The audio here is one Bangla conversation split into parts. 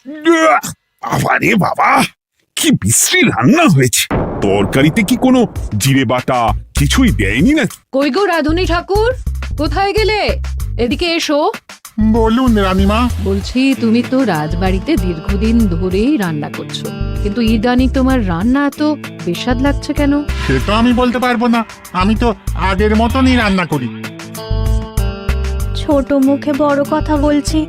আরে বাবা, কি বিশ্রী রান্না হয়েছে। তরকারিতে কি কোনো জিরে বাটা কিছুই দেয়নি নাকি? কই গো রাধুনী ঠাকুর, কোথায় গেলে? এদিকে এসো। বলুন রানীমা। বলছি, তুমি তো রাজবাড়িতে দীর্ঘদিন ধরেই রান্না করছো, কিন্তু ইদানিং তোমার রান্না এত বেস্বাদ লাগছে কেন? সে তো আমি বলতে পারবো না, আমি তো আগের মতনই রান্না করি। ছোট মুখে বড় কথা বলছি,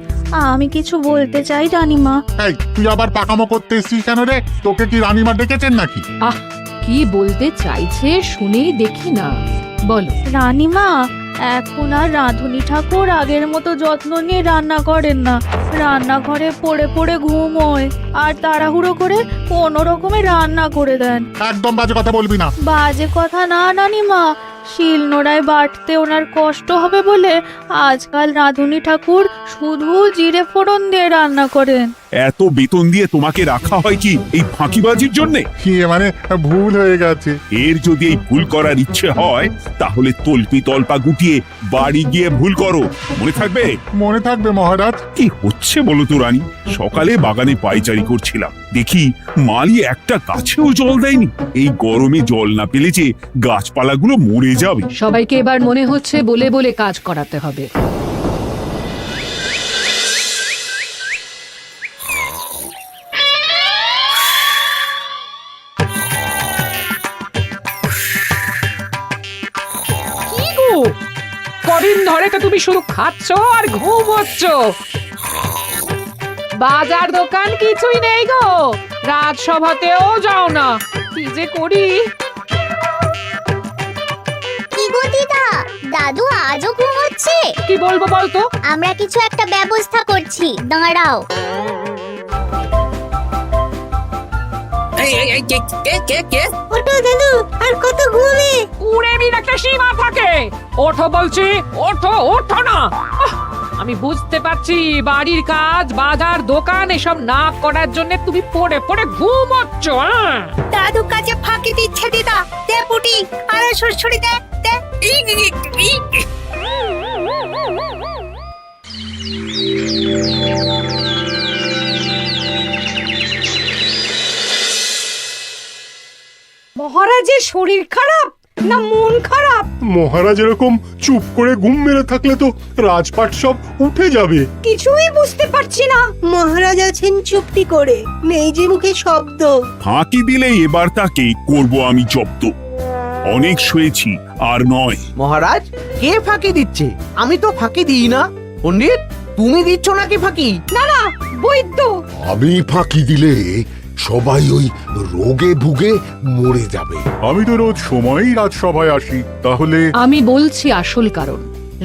আমি কিছু বলতে চাই রানীমা। এই, তুই আবার পাকামো করতে এসছিস কেন রে? তোকে কি রানীমা ডেকেছেন নাকি? আহ, কি বলতে চাইছে শুনেই দেখি না, বলো। রানীমা, এখন আর রাধুনী ঠাকুর আগের মতো যত্ন নিয়ে রান্না করেন না। রান্নাঘরে পড়ে পড়ে ঘুমোয় আর তাড়াহুড়ো করে কোনো রকমে রান্না করে দেন। একদম বাজে কথা বলবি না। বাজে কথা না রানীমা, শিলনোড়ায় বাটতে ওনার কষ্ট হবে বলে আজকাল রাধুনী ঠাকুর শুধু জিরে ফোড়ন দিয়ে রান্না করেন। এত বেতন দিয়ে তোমাকে রাখা হয় কি এই ফাঁকিবাজির জন্যে? কি মানে ভুল হয়ে গেছে। এর যদি এই ভুল করার ইচ্ছে হয় তাহলে তল্পি তল্পা গুটিয়ে বাড়ি গিয়ে ভুল করো, মনে থাকবে? মনে থাকবে মহারাজ। কি হচ্ছে বলো তো রানী? সকালে বাগানে পায়চারি করছিলাম, দেখি মালি একটা গাছেও জল দেয়নি। এই গরমে জল না পেলে যে গাছপালাগুলো মরে যাবে। সবাইকে এবার মনে হচ্ছে বলে বলে কাজ করাতে হবে। কদিন ধরে তো তুমি শুধু খাচ্ছ আর ঘুমোচ্ছ। বাজার দোকান কিছুই নেই গো, রাজসভাতেও যাও না। কি যে করি। কি গো দিদা, দাদু আজও ঘুমোচ্ছে? কি বলবো বলতো? আমরা কিছু একটা ব্যবস্থা করছি, দাঁড়াও। ওঠো দাদু, আর কত ঘুমে? কুড়েমির একটা সীমা থাকে। ওঠো বলছি, ওঠো, ওঠো না। আমি বুঝতে পারছি বাড়ির কাজ, বাজার দোকান এসব না করার জন্য তুমি পড়ে পড়ে ঘুমোচ্ছ। দাদু কাছে ফাঁকি দিচ্ছে দিদা। দে পুটি, আর সরসরি দে দে। মহারাজের শরীর খারাপ না মন খারাপ? মহারাজ এরকম চুপ করে ঘুম মেরে থাকলে তো রাজপাট সব উঠে যাবে। কিছুই বুঝতে পারছি না। মহারাজ আছেন চুপটি করে, নেই যে মুখে শব্দ। ফাঁকি দিলে এবার তাকে করব আমি জব্দ। অনেক শুয়েছি, আর নয়। মহারাজ, কে ফাঁকি দিচ্ছে? আমি তো ফাঁকি দিই না। পণ্ডিত, তুমি দিচ্ছ নাকি ফাঁকি? না না, বৈদ্য। আমি ফাঁকি দিলে সবাই ওই রোগে ভুগে মরে যাবে। আমি তো রোজ সময়ই রাজসভায় আসি, তাহলে আমি বলছি আসল কারণ।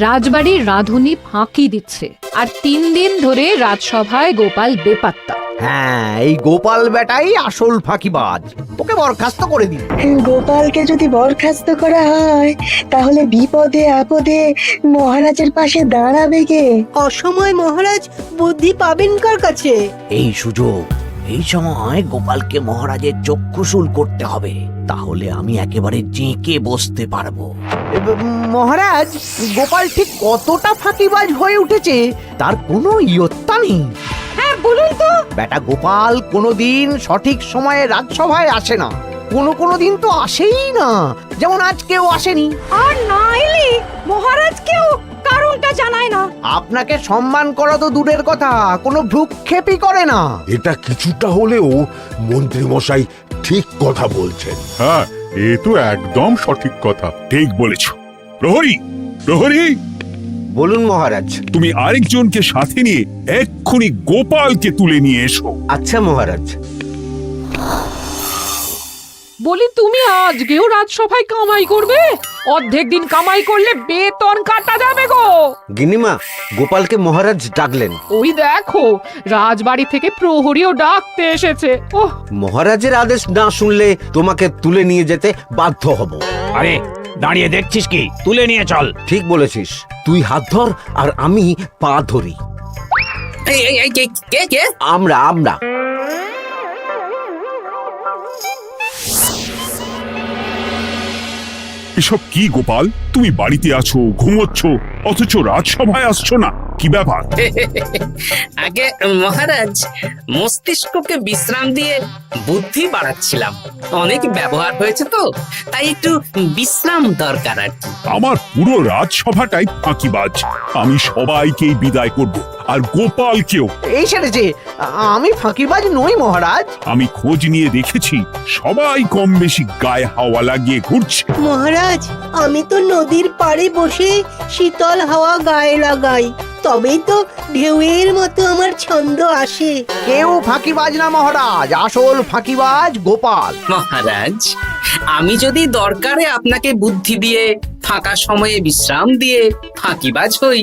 রাজবাড়ির রাধুনী ফাঁকি দিচ্ছে, আর 3 দিন ধরে রাজসভায় গোপাল বেপাত্তা। হ্যাঁ, এই গোপাল বেটাই আসল ফাঁকিবাজ। ওকে বরখাস্ত করে দিন। গোপালকে যদি বরখাস্ত করা হয় তাহলে বিপদে আপদে মহারাজের পাশে দাঁড়াবে কে? অসময় মহারাজ বুদ্ধি পাবেন কার কাছে? এই সুযোগ, এই সময় গোপালকে মহারাজের চক্ষুশূল করতে হবে, তাহলে আমি একেবারে জেঁকে বসতে পারবো। মহারাজ, গোপাল ঠিক কতটা ফাঁকিবাজ হয়ে উঠেছে তার কোনো ইয়ত্তা নেই। হ্যাঁ, বলুন তো। বেটা গোপাল কোনোদিন সঠিক সময়ে রাজসভায় আসে না। কোনো দিন তো আসেই না, যেমন আজকেও আসেনি। আর না এলে মহারাজকেও কারণটা জানায় না। আপনাকে সম্মান করা তো দূরের কথা, কোনো ভ্রুক্ষেপই করে না। এটা কিছুটা হলেও মন্ত্রী মশাই ঠিক কথা বলছেন। হ্যাঁ, এ তো একদম সঠিক কথা। ঠিক বলেছ। প্রহরী, প্রহরী, বলুন মহারাজ। তুমি আরেকজনকে সাথে নিয়ে এক্ষুনি গোপালকে তুলে নিয়ে এসো। আচ্ছা মহারাজ। বলি, তুমি আজকেও রাজসভায় কামাই করবে? অর্ধেক দিন কামাই করলে বেতন কাটা যাবে গো। গিন্নিমা, গোপালকে মহারাজ ডাকলেন। ওই দেখো, রাজবাড়ি থেকে প্রহরীও ডাকতে এসেছে। ওহ, মহারাজের আদেশ না শুনলে তোমাকে তুলে নিয়ে যেতে বাধ্য হব। আরে দাঁড়িয়ে দেখছিস কি? তুলে নিয়ে চল। ঠিক বলেছিস, তুই হাত ধর আর আমি পা ধরি। আমরা এসব কি গোপাল? তুমি বাড়িতে আছো, ঘুমোচ্ছ, অথচ রাজসভায় আসছো না, কি ব্যাপার? আগে মহারাজ, মস্তিষ্ককে বিশ্রাম দিয়ে বুদ্ধি বাড়াচ্ছিলাম। অনেক ব্যবহার হয়েছে তো, তাই একটু বিশ্রাম দরকার আর কি। আমার পুরো রাজসভাটাই ফাঁকিবাজ। আমি সবাইকেই বিদায় করব, আর গোপালকেও। এই সেরেছে, আমি ফাঁকিবাজ নই মহারাজ। আমি খোঁজ নিয়ে দেখেছি, সবাই কম বেশি গায়ে হাওয়া লাগিয়ে ঘুরছে। মহারাজ, আমি তো নদীর পাড়ে বসে শীতল হাওয়া গায়ে লাগাই, তবেই তো ঢেউয়ের মতো আমার ছন্দ আসে। কেউ ফাঁকিবাজ না মহারাজ, আসল ফাঁকিবাজ গোপাল। মহারাজ, আমি যদি দরকারে আপনাকে বুদ্ধি দিয়ে, ফাঁকা সময়ে বিশ্রাম দিয়ে ফাঁকিবাজ হই,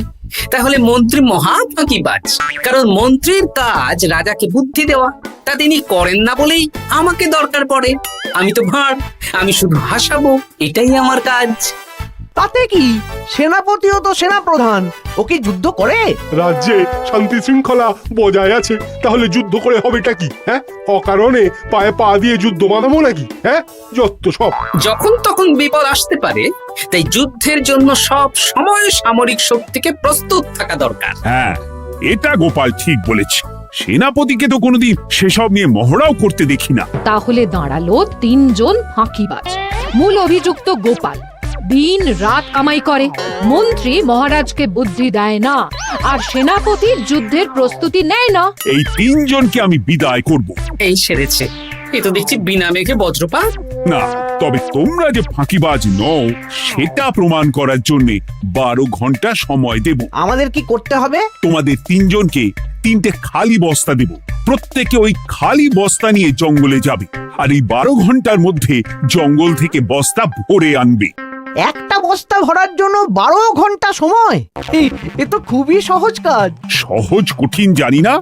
তাহলে মন্ত্রী মহা ফাঁকিবাজ। কারণ মন্ত্রীর কাজ রাজাকে বুদ্ধি দেওয়া, তা তিনি করেন না বলেই আমাকে দরকার পড়ে। আমি তো ভাঁড়, আমি শুধু হাসাবো, এটাই আমার কাজ। তাতে কি, সেনাপতিও তো সেনাপ্রধান, ও কি যুদ্ধ করে? রাজ্যে শান্তি শৃঙ্খলা বজায় আছে, তাহলে যুদ্ধ করে হবেটা কি? হ্যাঁ, অকারণে পায়ে পা দিয়ে যুদ্ধ বাঁধাবো নাকি? হ্যাঁ, যত সব। যখন তখন বিপদ আসতে পারে, তাই যুদ্ধের জন্য সব সময় সামরিক শক্তিকে প্রস্তুত থাকা দরকার। হ্যাঁ, এটা গোপাল ঠিক বলেছে। সেনাপতিকে তো কোনোদিন সেসব নিয়ে মহড়াও করতে দেখি না। তাহলে দাঁড়ালো 3 জন ফাঁকিবাজ। মূল অভিযুক্ত গোপাল দিন রাত কামাই করে, মন্ত্রী মহারাজকে বুদ্ধি দেয় না, আর সেনাপতি যুদ্ধের প্রস্তুতি নেয় না। এই 3 জনকে আমি বিদায় করব। এই সেরেছে, এ তো দেখছি বিনা মেঘে বজ্রপাত। না, তবে তোমরা যে ফাঁকিবাজ নও সেটা প্রমাণ করার জন্য 12 ঘন্টা সময় দেব। আমাদের কি করতে হবে? তোমাদের 3 জনকে 3টে খালি বস্তা দেব। প্রত্যেকে ওই খালি বস্তা নিয়ে জঙ্গলে যাবে, আর এই 12 ঘন্টার মধ্যে জঙ্গল থেকে বস্তা ভরে আনবে। একটা বস্তা ভরার জন্য 12 ঘন্টা সময়? এ তো খুবই সহজ কাজ। সহজ কঠিন জানি না,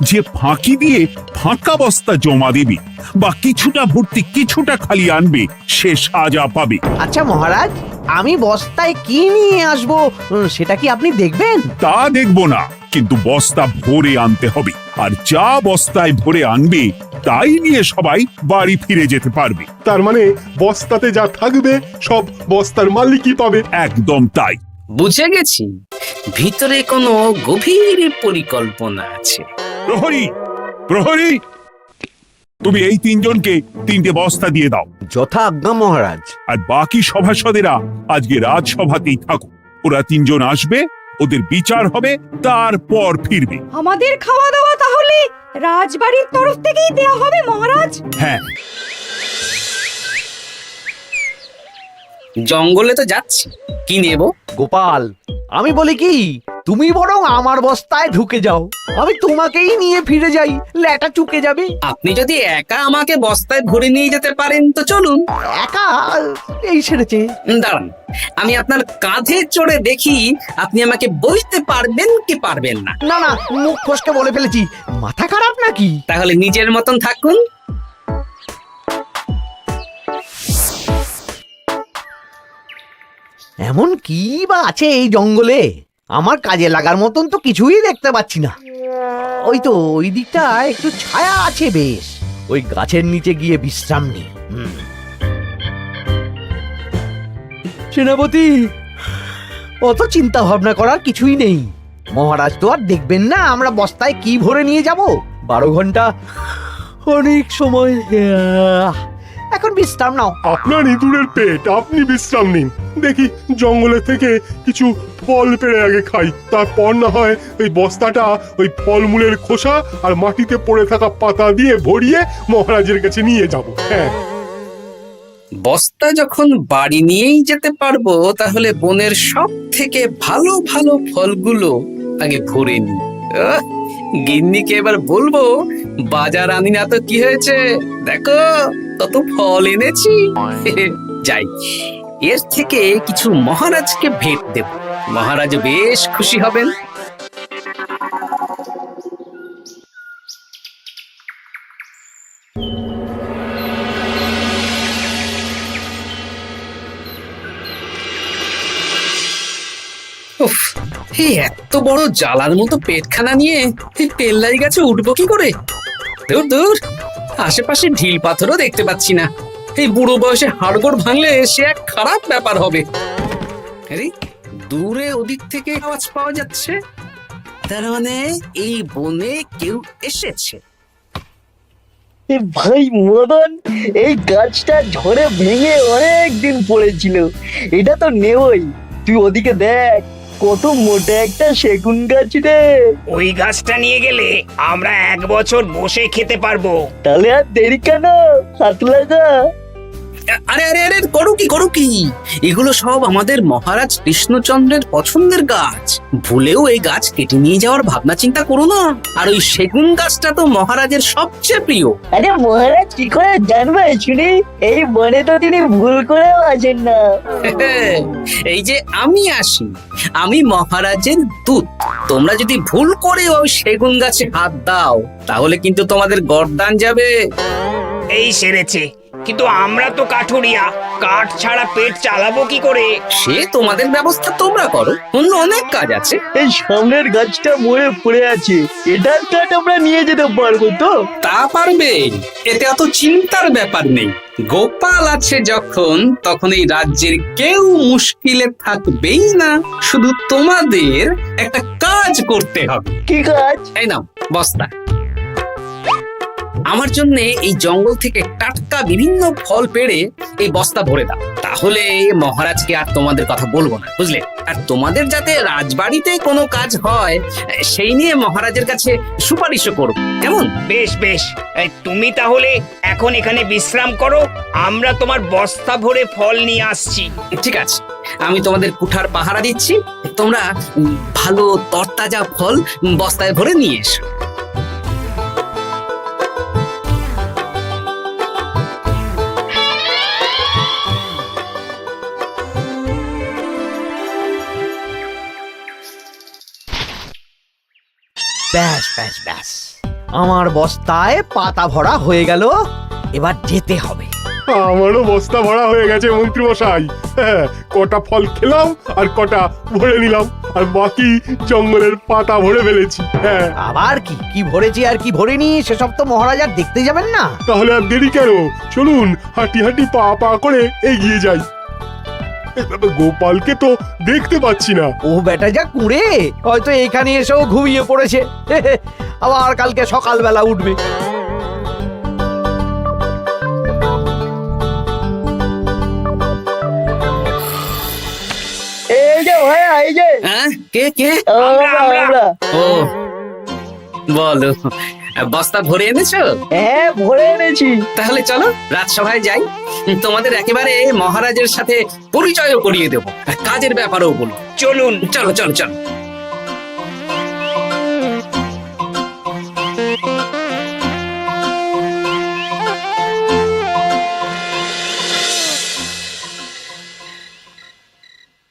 যে ফাঁকি দিয়ে ফাঁকা বস্তা জমা দেবে বা কিছুটা ভর্তি কিছুটা খালি আনবে, সে সাজা পাবে। আচ্ছা মহারাজ, আমি বস্তায় কি নিয়ে আসবো সেটা কি আপনি দেখবেন? তা দেখব না, কিন্তু বস্তা ভরে আনতে হবে। আর যা বস্তায় ভরে আনবে তাই নিয়ে সবাই বাড়ি ফিরে যেতে পারবে। তার মানে বস্তাতে যা থাকবে সব বস্তার মালিকই পাবে। একদম তাই। বুঝে গেছি, ভিতরে কোনো গভীর পরিকল্পনা আছে। প্রহরী, প্রহরী, তুমি এই 3 জনকে 3টে বস্তা দিয়ে দাও। যথা আজ্ঞা মহারাজ। আর বাকি সভাসদেরা আজকে রাজসভাতেই থাকো। ওরা 3 জন আসবে, ওদের বিচার হবে, তারপর ফিরবে। আমাদের খাওয়া দাওয়া তাহলে রাজবাড়ির তরফ থেকেই দেয়া হবে মহারাজ? হ্যাঁ। জঙ্গলে তো যাচ্ছি, কি নেব? গোপাল, আমি বলি কি, তুমি বরং আমার বস্তায় ঢুকে যাও, আমি তোমাকেই নিয়ে ফিরে যাই, ল্যাটা চুকে যাবে। আপনি যদি একা আমাকে বস্তায় ভরে নিয়ে যেতে পারেন তো চলুন। একা? এই সেরেছে। দাঁড়ান, আমি আপনার কাঁধে চড়ে দেখি আপনি আমাকে বইতে পারবেন কি পারবেন না। না না, মুখ ফসকে বলে ফেলেছি, মাথা খারাপ নাকি? তাহলে নিজের মতন থাকুন। এমন কি বা আছে এই জঙ্গলে? আমার কাজে লাগার মতন তো কিছুই দেখতে পাচ্ছি না। ওই তো ওই দিকটা একটু ছায়া আছে বেশ, ওই গাছের নিচে গিয়ে বিশ্রাম নি। সেনাপতি, অত চিন্তা ভাবনা করার কিছুই নেই। মহারাজ তো আর দেখবেন না আমরা বস্তায় কি ভরে নিয়ে যাব। 12 ঘন্টা অনেক সময়। এখন বিশ্রাম নাও। আপনার ইঁদুরের পেট, আপনি বিশ্রাম নিন। দেখি জঙ্গলে থেকে কিছু ফল পেড়ে আগে খাই, তারপর না হয় ওই বস্তাটা ওই ফলমূলের খোসা আর মাটিতে পড়ে থাকা পাতা দিয়ে ভরিয়ে মহারাজের কাছে নিয়ে যাব। হ্যাঁ, বস্তা যখন বাড়ি নিয়েই যেতে পারবো, তাহলে বনের সব থেকে ভালো ভালো ফলগুলো আগে ভরে নি। গিন্নিকে এবার বলবো, বাজার আনি না তো কি হয়েছে, দেখো কত ফল এনেছি। যাই, এর থেকে কিছু মহারাজকে ভেট দেব, মহারাজ বেশ খুশি হবেন। উফ, এই এত বড় জ্বালার মতো পেটখানা নিয়ে এই পেল্লাই গাছে উঠবো কি করে? দূর দূর, আশেপাশে ঢিল পাথরও দেখতে পাচ্ছি না। এই বুড়ো বয়সে হাড়গোড় ভাঙলে সে এক খারাপ ব্যাপার হবে। আরে দূরে ওদিক থেকে আওয়াজ পাওয়া যাচ্ছে, তার মানে এই বনে কেউ এসেছে। ভাই মদন, এই গাছটা ঝড়ে ভেঙে অনেক দিন পড়েছিল, এটা তো নেবই। তুই ওদিকে দেখ, কত মোটা একটা সেগুন গাছ রে। ওই গাছটা নিয়ে গেলে আমরা 1 বছর বসে খেতে পারবো। তাহলে আর দেরি কেন, হাত লাগা। আরে আরে আরে করো কি, এগুলো সব আমাদের মহারাজ কৃষ্ণচন্দ্রের পছন্দের গাছ। ভুলেও এই গাছ কেটে নিয়ে যাওয়ার ভাবনা চিন্তা করো না। আর ওই সেগুন গাছটা তো মহারাজের সবচেয়ে প্রিয়। আরে মহারাজ কি করে জানবে শুনি, এই বনে তো তিনি ভুল করেও আসেন না। এই যে আমি আসি, আমি মহারাজের দূত। তোমরা যদি ভুল করে ওই সেগুন গাছে হাত দাও, তাহলে কিন্তু তোমাদের গর্দান যাবে। এই সেরেছে, কিন্তু আমরা তো কাঠুরিয়া, কাঠ ছাড়া পেট চালাবো কি করে? সে তোমাদের ব্যবস্থা তোমরা করো, অন্য অনেক কাজ আছে। এই সামনের গাছটা মরে পড়ে আছে, এটার কাঠ আমরা নিয়ে যেতে পারবো তো? তা পারবে, এতে অত চিন্তার ব্যাপার নেই। গোপাল আছে যখন, তখন এই রাজ্যের কেউ মুশকিলে থাকবেই না। শুধু তোমাদের একটা কাজ করতে হবে। কি কাজ? এই নাও বস্তা। আমার জন্য এই জঙ্গল থেকে টাটকা বিভিন্ন ফল পেড়ে এই বস্তা ভরে দাও, তাহলে মহারাজকে আর তোমাদের কথা বলবো না, বুঝলে? আর তোমাদের যাতে রাজবাড়িতে কোনো কাজ হয় সেই নিয়ে মহারাজের কাছে সুপারিশও করো, কেমন? বেশ বেশ, তুমি তাহলে এখন এখানে বিশ্রাম করো, আমরা তোমার বস্তা ভরে ফল নিয়ে আসছি। ঠিক আছে, আমি তোমাদের কুঠার পাহারা দিচ্ছি, তোমরা ভালো তরতাজা ফল বস্তায় ভরে নিয়ে এসো। ব্যাস ব্যাস ব্যাস, আমার বস্তায় পাতা ভরা হয়ে গেল, এবার যেতে হবে। আমারও বস্তা ভরা হয়ে গেছে মন্ত্রী মশাই। হ্যাঁ, কটা ফল খেলাম আর কটা ভরে নিলাম, আর বাকি জঙ্গলের পাতা ভরে ফেলেছি। হ্যাঁ, আবার কি কি ভরেছি আর কি ভরিনি সেসব তো মহারাজ আর দেখতে যাবেন না। তাহলে আর দেরি কেন, চলুন হাঁটি হাঁটি পা পা করে এগিয়ে যাই। গোপালকে তো দেখতে পাচ্ছি না। ও বেটা যা কুঁড়ে, হয়তো এখানে এসেও ঘুমিয়ে পড়েছে। আবার কালকে সকালবেলা উঠবে। এই যে ভাইয়া, এই যে। হ্যাঁ, কে কে? আমরা। ও বলো, বস্তা ভরে এনেছো? হ্যাঁ, ভরে এনেছি। তাহলে চলো রাজসভায় যাই, তোমাদের একেবারে মহারাজের সাথে পরিচয়ও করিয়ে দেবো, আর কাজের ব্যাপারেও বলবো। চলুন। চলো চলো চলো।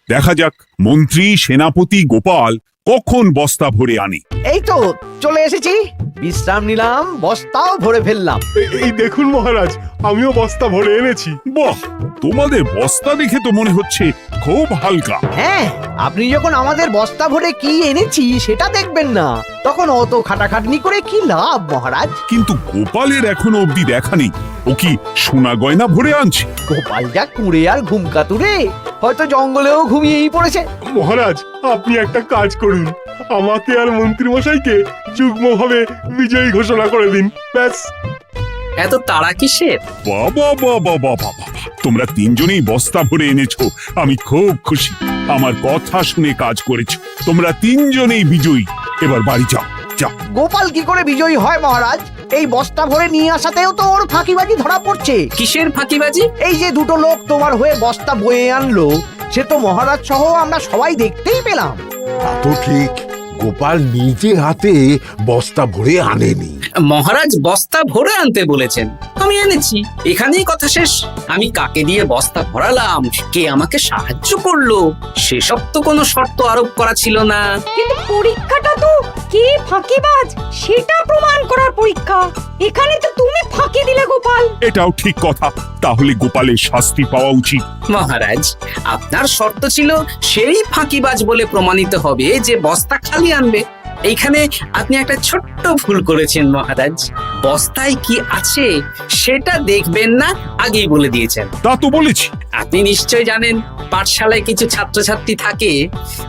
দেখা যাক মন্ত্রী সেনাপতি গোপাল কখন বস্তা ভরে আনে। এই তো চলে এসেছি, বিশ্রাম নিলাম, বস্তাও ভরে ফেললাম। এই দেখুন মহারাজ, আমিও বস্তা ভরে এনেছি। বাহ, তোমাদের বস্তা দেখে তো মনে হচ্ছে খুব হালকা। হ্যাঁ, আপনি যখন আমাদের বস্তা ভরে কি এনেছি সেটা দেখবেন না, তখন অত খাটাখাটনি করে কি লাভ মহারাজ? কিন্তু গোপালের এখনো অবধি দেখা নেই, ও কি সোনা গয়না ভরে আনছে? গোপাল যা কুঁড়ে আর ঘুমকাতুরে, হয়তো জঙ্গলেও ঘুমিয়েই পড়েছে। মহারাজ, আপনি একটা কাজ করুন, আমাকে আর মন্ত্রী মশাইকে যুগ্মভাবে বিজয়ী ঘোষণা করে দিন, ব্যাস। এত তাড়া কিসের? বাবা বাবা বাবা বাবা, তোমরা তিনজনেই বস্তা ভরে এনেছো, আমি খুব খুশি। আমার কথা শুনে কাজ করেছো, তোমরা তিনজনেই বিজয়ী। এবার বাড়ি যাও, যাও। গোপাল কি করে বিজয়ী হয় মহারাজ? এই বস্তা ভরে নিয়ে আসাতেও তো ওর ফাঁকিবাজি ধরা পড়ছে। কিসের ফাঁকিবাজি? এই যে দুটো লোক তোমার হয়ে বস্তা বয়ে আনলো, সে তো মহারাজ সহ আমরা সবাই দেখতেই পেলাম। তা তো ঠিক, গোপাল নিজে হাতে বস্তা ভরে আনেনি। মহারাজ বস্তা ভরে আনতে বলেছেন, আমি এনেছি, এখানেই কথা শেষ। আমি কাকে দিয়ে বস্তা ভরালাম, কে আমাকে সাহায্য করলো, সেসব তো কোনো শর্ত আরোপ করা ছিল না। কিন্তু পরীক্ষাটা তো কে ফাঁকিবাজ সেটা প্রমাণ করার পরীক্ষা। এখানে তো তুমি ফাঁকি দিলে গোপাল। এটাও ঠিক কথা, তাহলে গোপালের শাস্তি পাওয়া উচিত। মহারাজ, আপনার শর্ত ছিল সেই ফাঁকিবাজ বলে প্রমাণিত হবে যে বস্তা খালি আনবে। এইখানে আপনি একটা ছোট্ট ভুল করেছেন মহারাজ। বস্তায় কি আছে সেটা দেখবেন না, আগেই বলে দিয়েছেন। তা তো বলেছি। আপনি নিশ্চয় জানেন পাঠশালায় কিছু ছাত্রছাত্রী থাকে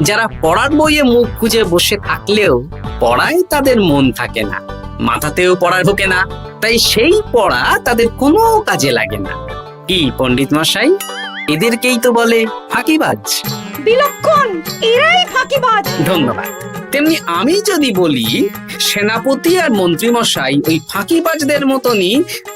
যারা পড়ার বইয়ে মুখ গুজে বসে থাকলেও পড়ায় তাদের মন থাকে না, মাথাতেও পড়া ঢোকে না, তাই সেই পড়া তাদের কোনো কাজে লাগে না। কি পণ্ডিত মশাই, এদেরকেই তো বলে ফাঁকিবাজ। বিলক্ষণ, এরাই ফাঁকিবাজ। ধন্যবাদ। তেমনি আমি যদি বলি সেনাপতি আর মন্ত্রী মশাই ওই ফাঁকিবাজদের মতনই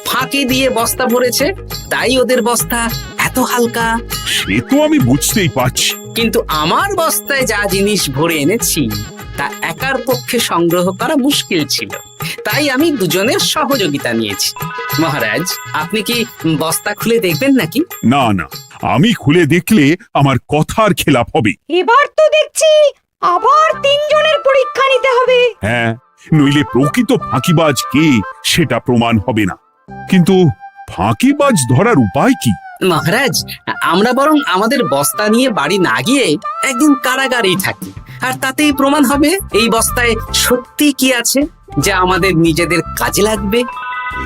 ফাঁকি দিয়ে বস্তা ভরেছে, তাই ওদের বস্তা এত হালকা। সে তো আমি বুঝতেই পারছি। কিন্তু আমার বস্তায় যা জিনিস ভরে এনেছি তা একার পক্ষে সংগ্রহ করা মুশকিল ছিল, তাই আমি দুজনের সহযোগিতা নিয়েছি। মহারাজ, আপনি কি বস্তা খুলে দেখবেন নাকি? না না, আমি খুলে দেখলে আমার কথার খেলাপ হবে। এবার তো দেখছি আবার তিনজনের পরীক্ষা নিতে হবে। হ্যাঁ, নইলে প্রকৃত ফাঁকিবাজ কে সেটা প্রমাণ হবে না। কিন্তু ফাঁকিবাজ ধরার উপায় কি? মহারাজ, আমরা বরং আমাদের বস্তা নিয়ে বাড়ি না গিয়ে একদিন কারাগারেই থাকি, আর তাতেই প্রমাণ হবে এই বস্তায় সত্যি কি আছে যা আমাদের নিজেদের কাজে লাগবে।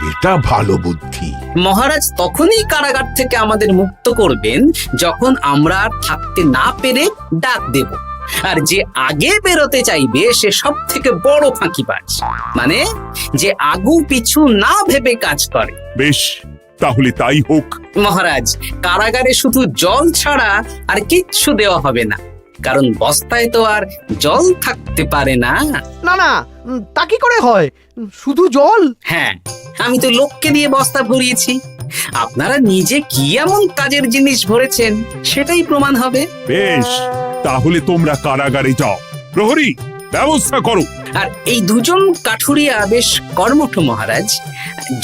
এটা ভালো বুদ্ধি। মহারাজ তখনই কারাগার থেকে আমাদের মুক্ত করবেন যখন আমরা আর থাকতে না পেরে ডাক দেব, আর যে আগে বেরোতে চাইবে সে সব থেকে বড় ফাঁকিবাজ, মানে যে আগু পিছু না ভেবে কাজ করে। বেশ, তাহলে তাই হোক। মহারাজ, কারাগারে শুধু জল ছাড়া আর কিচ্ছু দেওয়া হবে না, কারণ বস্তায় তো আর জল থাকতে পারে না। না না, তা কি করে হয়? শুধু জল? হ্যাঁ, আমি তো লোককে দিয়ে বস্তা ভরিয়েছি। আপনারা নিজে কি এমন কাজের জিনিস ভরেছেন সেটাই প্রমাণ হবে। বেশ, তাহলে তোমরা কারাগারে যাও। প্রহরী, ব্যবস্থা করো। আর এই দুজন কাঠুরিয়া বেশ কর্মঠ মহারাজ,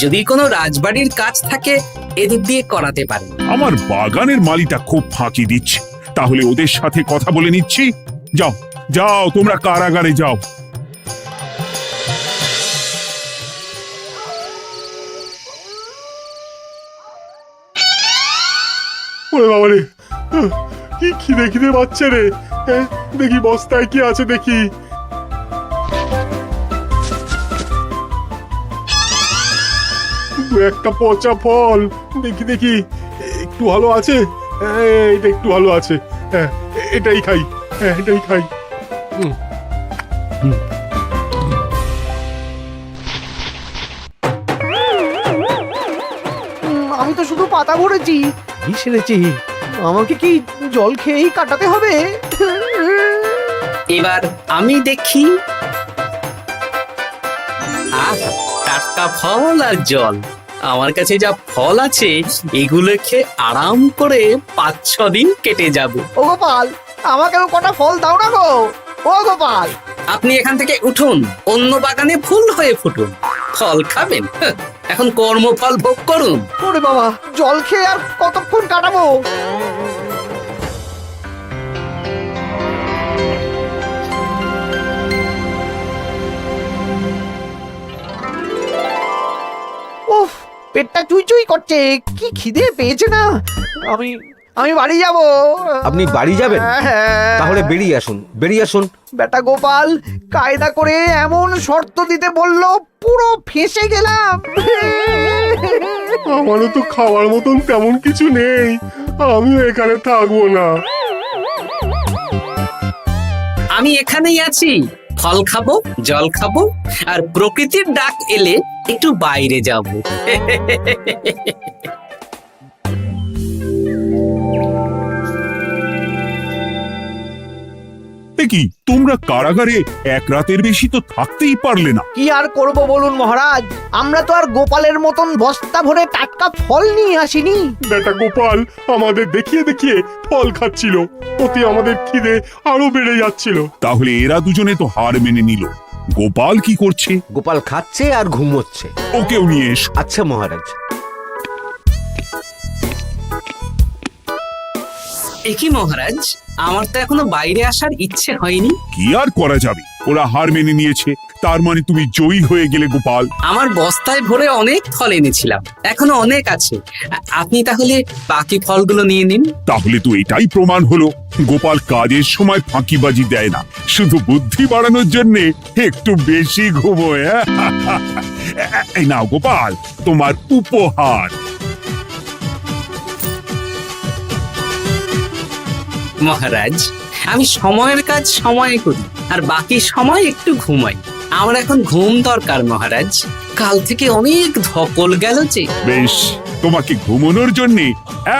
যদি কোনো রাজবাড়ির কাজ থাকে এদের দিয়ে করাতে পারেন। আমার বাগানের মালিটা খুব ফাঁকি দিচ্ছে, তাহলে ওদের সাথে কথা বলে নিচ্ছি। যাও যাও, তোমরা কারাগারে যাও। ওরে বাবা রে, কি খিদে খিদে পাচ্ছে রে। দেখি বস্তায় কি আছে দেখি। দু একটা পচা ফল, দেখি দেখি একটু ভালো আছে। এটা একটু ভালো আছে, হ্যাঁ এটাই খাই, হ্যাঁ এটাই খাই। আমি তো শুধু পাতা ভরেছি, কি সেরেছি? আমাকে কি জল খেয়েই কাটাতে হবে? এবার আমি দেখি। টাটকা ফল আর জল, আমার কাছে যা ফল আছে এগুলো খেয়ে আরাম করে 5-6 দিন কেটে যাবে। ও গোপাল, আমাকেও কটা ফল দাও না গো। ও গোপাল, আপনি এখান থেকে উঠুন, অন্য বাগানে ফুল হয়ে ফুটুন। ফল খাবেন? এখন কর্মফল ভোগ করুন। ওরে বাবা, জল খেয়ে আর কতক্ষণ কাটাবো? উফ, পেটটা চুই করছে, কি খিদে পেয়েছে না। আমি বাড়ি যাব। আপনি বাড়ি যাবেন? তাহলে বেরিয়ে আসুন। বেটা গোপাল কায়দা করে এমন শর্ত দিতে বলল, পুরো ফেঁসে গেলাম। আমারও তো খাওয়ার মতন তেমন কিছু নেই, আমিও এখানে থাকবো না। আমি এখানেই আছি, ফল খাবো, জল খাবো, আর প্রকৃতির ডাক এলে একটু বাইরে যাব। কি তোমরা কারাগারে এক রাতের বেশি তো থাকতেই পারলে না? কি আর করব বলুন মহারাজ, আমরা তো আর গোপালের মতন বস্তা ভরে টাটকা ফল নিয়ে আসিনি। বেটা গোপাল আমাদের দেখিয়ে দেখিয়ে ফল খাচ্ছিল, অতি আমাদের খিদে আরো বেড়ে যাচ্ছিল। তাহলে এরা দুজনে তো হার মেনে নিল। গোপাল কি করছে? গোপাল খাচ্ছে আর ঘুমোচ্ছে। ওকেও নিয়ে এসো। আচ্ছা মহারাজ। একই মহারাজ, আমার তো এখনো বাইরে আসার ইচ্ছে হয়নি। কি আর করা যাবে, ওরা হার মেনে নিয়েছে, তার মানে তুমি জয়ী হয়ে গেলে গোপাল। আমার বস্তায় ভরে অনেক ফল এনেছিলাম, এখনো অনেক আছে। আপনি তাহলে বাকি ফলগুলো নিয়ে নিন। তাহলে তো এটাই প্রমাণ হলো গোপাল কাজের সময় ফাঁকিবাজি দেয় না, শুধু বুদ্ধি বাড়ানোর জন্য একটু বেশি ঘুমোয়। এই নাও গোপাল, তোমার উপহার। মহারাজ, আমি সময়ের কাজ সময়ে করি আর বাকি সময় একটু ঘুমাই। আমার এখন ঘুম দরকার মহারাজ, কাল থেকে অনেক ধকল গেল যে। বেশ, তোমাকে ঘুমানোর জন্য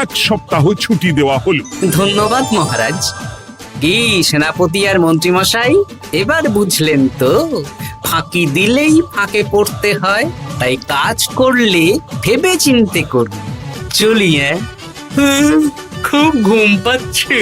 1 সপ্তাহ ছুটি দেওয়া হলো। ধন্যবাদ মহারাজ। কি সেনাপতি আর মন্ত্রী মশাই, এবার বুঝলেন তো ফাঁকি দিলেই ফাঁকে পড়তে হয়, তাই কাজ করলে ভেবে চিন্তে করুন। চলি, খুব ঘুম পাচ্ছে।